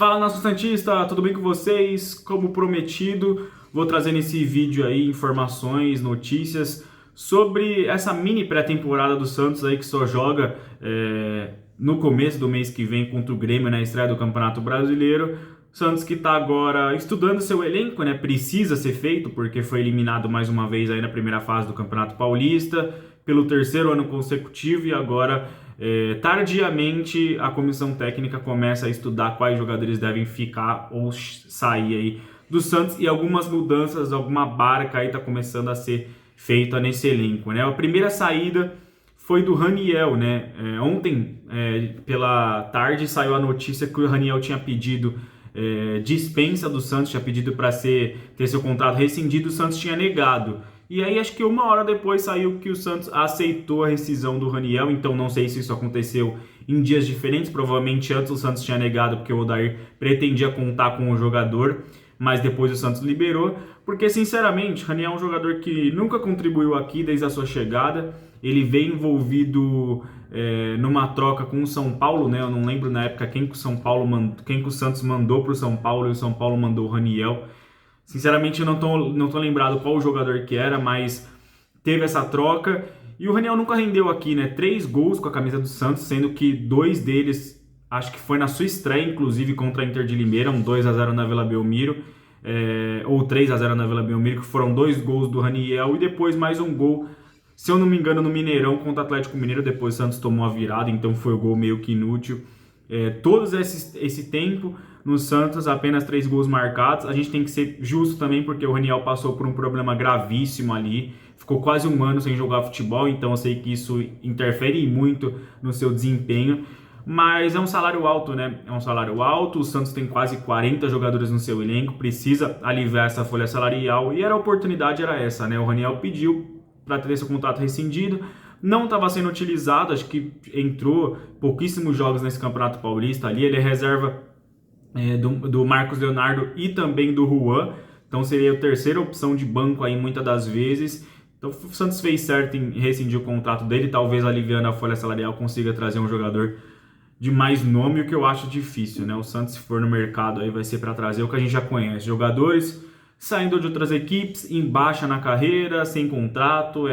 Fala, nação santista, tudo bem com vocês? Como prometido, vou trazer nesse vídeo aí informações, notícias sobre essa mini pré-temporada do Santos aí que só joga no começo do mês que vem contra o Grêmio na estreia do Campeonato Brasileiro. Santos que está agora estudando seu elenco, né? Precisa ser feito porque foi eliminado mais uma vez aí na primeira fase do Campeonato Paulista pelo terceiro ano consecutivo e agora tardiamente a comissão técnica começa a estudar quais jogadores devem ficar ou sair aí do Santos e algumas mudanças, alguma barca aí está começando a ser feita nesse elenco, né? A primeira saída foi do Raniel, né? Ontem, pela tarde, saiu a notícia que o Raniel tinha pedido dispensa do Santos, tinha pedido para ter seu contrato rescindido, o Santos tinha negado. E aí acho que uma hora depois saiu que o Santos aceitou a rescisão do Raniel, então não sei se isso aconteceu em dias diferentes, provavelmente antes o Santos tinha negado porque o Odair pretendia contar com o jogador, mas depois o Santos liberou, porque sinceramente, Raniel é um jogador que nunca contribuiu aqui desde a sua chegada, ele veio envolvido numa troca com o São Paulo, né? Eu não lembro na época quem que o Santos mandou para o São Paulo e o São Paulo mandou o Raniel. Sinceramente, eu não tô lembrado qual o jogador que era, mas teve essa troca. E o Raniel nunca rendeu aqui, né? 3 gols com a camisa do Santos, sendo que 2 deles, acho que foi na sua estreia, inclusive, contra a Inter de Limeira, um 2-0 na Vila Belmiro, ou 3-0 na Vila Belmiro, que foram 2 gols do Raniel, e depois mais um gol, se eu não me engano, no Mineirão contra o Atlético Mineiro, depois o Santos tomou a virada, então foi o gol meio que inútil. Todo esse tempo no Santos, apenas 3 gols marcados. A gente tem que ser justo também, porque o Raniel passou por um problema gravíssimo ali, ficou quase um ano sem jogar futebol, então eu sei que isso interfere muito no seu desempenho, mas é um salário alto, né? É um salário alto, o Santos tem quase 40 jogadores no seu elenco, precisa aliviar essa folha salarial, e a oportunidade era essa, né? O Raniel pediu para ter seu contrato rescindido, não estava sendo utilizado, acho que entrou pouquíssimos jogos nesse Campeonato Paulista ali, ele é reserva do Marcos Leonardo e também do Juan, então seria a terceira opção de banco aí muitas das vezes. Então o Santos fez certo em rescindir o contrato dele, talvez aliviando a folha salarial consiga trazer um jogador de mais nome, o que eu acho difícil, né? O Santos, se for no mercado, aí vai ser para trazer o que a gente já conhece, jogadores saindo de outras equipes, em baixa na carreira, sem contrato.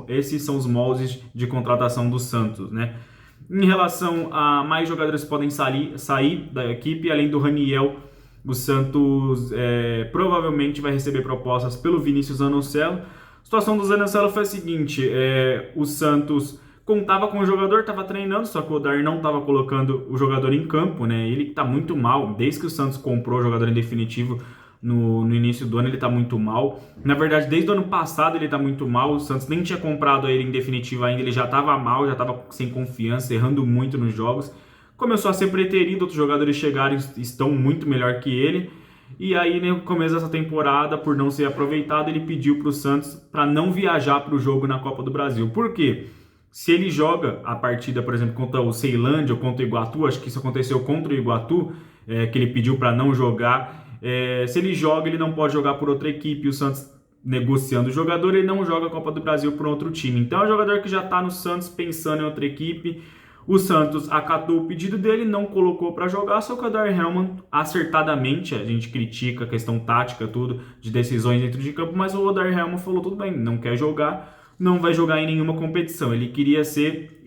Esses são os moldes de contratação do Santos, né? Em relação a mais jogadores que podem sair da equipe, além do Raniel, o Santos provavelmente vai receber propostas pelo Vinícius Zanocelo. A situação do Zanocelo foi a seguinte, o Santos contava com o jogador, estava treinando, só que o Odair não estava colocando o jogador em campo, né? Ele está muito mal, desde que o Santos comprou o jogador em definitivo, no início do ano ele está muito mal. Na verdade, desde o ano passado ele está muito mal. O Santos nem tinha comprado ele em definitivo ainda, ele já estava mal, já estava sem confiança, errando muito nos jogos. Começou a ser preterido, outros jogadores chegaram e estão muito melhor que ele. E aí, no começo dessa temporada, por não ser aproveitado, ele pediu para o Santos para não viajar para o jogo na Copa do Brasil. Por quê? Se ele joga a partida, por exemplo, contra o Ceilândia ou contra o Iguatu, acho que isso aconteceu contra o Iguatu, que ele pediu para não jogar. Se ele joga, ele não pode jogar por outra equipe. O Santos negociando o jogador, ele não joga a Copa do Brasil por outro time. Então é um jogador que já está no Santos pensando em outra equipe. O Santos acatou o pedido dele, não colocou para jogar, só que o Odair Hellmann, acertadamente, a gente critica a questão tática, tudo, de decisões dentro de campo, mas o Odair Hellmann falou, tudo bem, não quer jogar, não vai jogar em nenhuma competição. Ele queria ser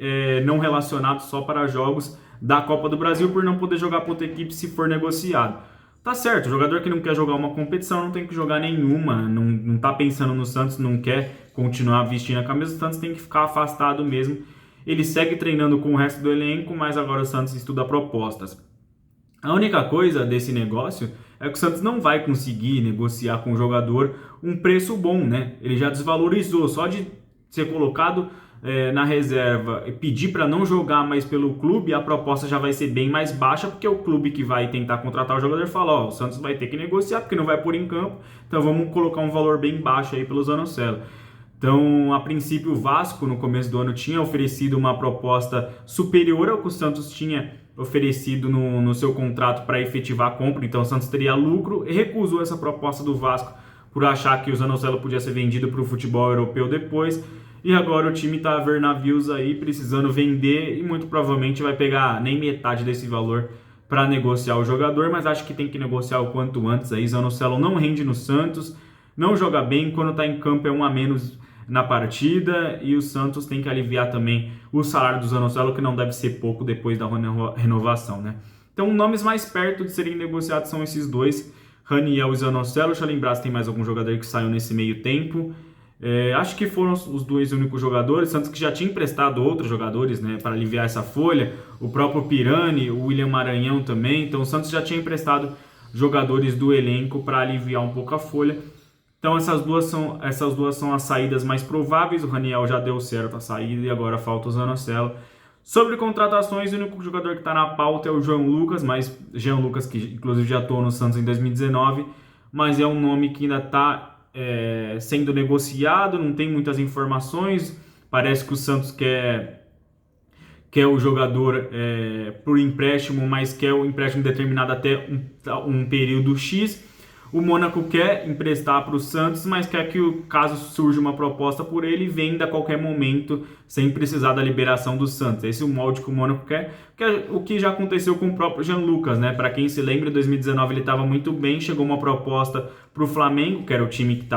não relacionado só para jogos da Copa do Brasil, por não poder jogar para outra equipe se for negociado. Tá certo, o jogador que não quer jogar uma competição não tem que jogar nenhuma, não tá pensando no Santos, não quer continuar vestindo a camisa do Santos, tem que ficar afastado mesmo. Ele segue treinando com o resto do elenco, mas agora o Santos estuda propostas. A única coisa desse negócio é que o Santos não vai conseguir negociar com o jogador um preço bom, né? Ele já desvalorizou, só de ser colocado na reserva e pedir para não jogar mais pelo clube, a proposta já vai ser bem mais baixa, porque o clube que vai tentar contratar o jogador fala, o Santos vai ter que negociar, porque não vai pôr em campo, então vamos colocar um valor bem baixo aí pelo Zanocelo. Então, a princípio, o Vasco, no começo do ano, tinha oferecido uma proposta superior ao que o Santos tinha oferecido no seu contrato para efetivar a compra, então o Santos teria lucro, e recusou essa proposta do Vasco por achar que o Zanocelo podia ser vendido para o futebol europeu depois. E agora o time tá a ver navios aí, precisando vender, e muito provavelmente vai pegar nem metade desse valor para negociar o jogador, mas acho que tem que negociar o quanto antes. Aí Zanocelo não rende no Santos, não joga bem, quando está em campo é um a menos na partida, e o Santos tem que aliviar também o salário do Zanocelo, que não deve ser pouco depois da renovação, né? Então, nomes mais perto de serem negociados são esses dois, Raniel e Zanocelo. Deixa eu lembrar se tem mais algum jogador que saiu nesse meio tempo. Acho que foram os dois únicos jogadores. Santos que já tinha emprestado outros jogadores, né, para aliviar essa folha. O próprio Pirani, o William Maranhão também. Então o Santos já tinha emprestado jogadores do elenco para aliviar um pouco a folha. Então essas duas são as saídas mais prováveis. O Raniel já deu certo a saída e agora falta o Zanocelo. Sobre contratações, o único jogador que está na pauta é o João Lucas, mas João Lucas, que inclusive já atuou no Santos em 2019, mas é um nome que ainda está sendo negociado, não tem muitas informações. Parece que o Santos quer o jogador por empréstimo, mas quer o empréstimo determinado até um período X. O Mônaco quer emprestar para o Santos, mas quer que, caso surja uma proposta por ele, venda a qualquer momento, sem precisar da liberação do Santos. Esse é o molde que o Mônaco quer, que é o que já aconteceu com o próprio Jean Lucas, né? Para quem se lembra, em 2019 ele estava muito bem, chegou uma proposta para o Flamengo, que era o time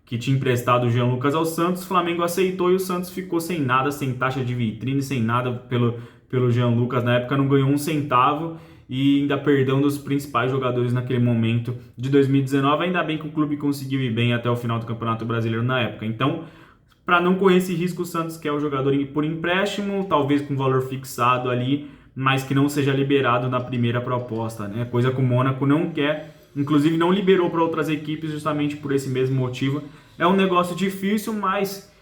que tinha emprestado o Jean Lucas ao Santos. O Flamengo aceitou e o Santos ficou sem nada, sem taxa de vitrine, sem nada pelo Jean Lucas. Na época não ganhou um centavo, e ainda perdeu um dos principais jogadores naquele momento de 2019. Ainda bem que o clube conseguiu ir bem até o final do Campeonato Brasileiro na época. Então, para não correr esse risco, o Santos quer o jogador por empréstimo, talvez com valor fixado ali, mas que não seja liberado na primeira proposta, né? Coisa que o Mônaco não quer, inclusive não liberou para outras equipes justamente por esse mesmo motivo. É um negócio difícil, mas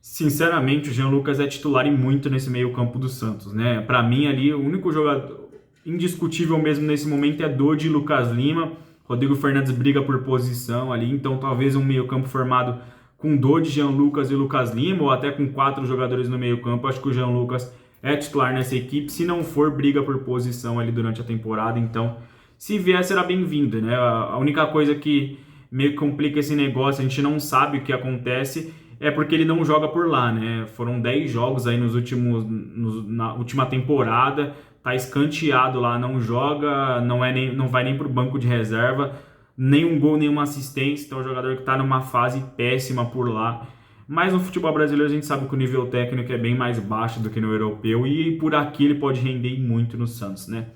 sinceramente o Jean Lucas é titular e muito nesse meio campo do Santos, né? Para mim ali, o único jogador indiscutível mesmo nesse momento é Dodi e Lucas Lima. Rodrigo Fernandes briga por posição ali, então talvez um meio campo formado com Dodi, Jean Lucas e Lucas Lima, ou até com 4 jogadores no meio campo. Acho que o Jean Lucas é titular nessa equipe. Se não for, briga por posição ali durante a temporada. Então, se vier, será bem-vindo, né? A única coisa que meio que complica esse negócio, a gente não sabe o que acontece, é porque ele não joga por lá, né? Foram 10 jogos aí na última temporada, tá escanteado lá, não joga, não vai nem pro banco de reserva, nem um gol, nenhuma assistência. Então é um jogador que tá numa fase péssima por lá. Mas no futebol brasileiro a gente sabe que o nível técnico é bem mais baixo do que no europeu, e por aqui ele pode render muito no Santos, né?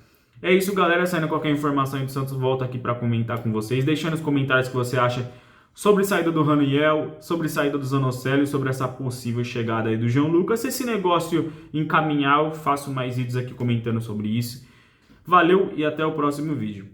É isso, galera. Saindo qualquer informação aí do Santos, volta aqui para comentar com vocês. Deixa nos comentários o que você acha sobre a saída do Raniel, sobre a saída do Zanocelo e sobre essa possível chegada aí do Jean Lucas. Se esse negócio encaminhar, eu faço mais vídeos aqui comentando sobre isso. Valeu e até o próximo vídeo.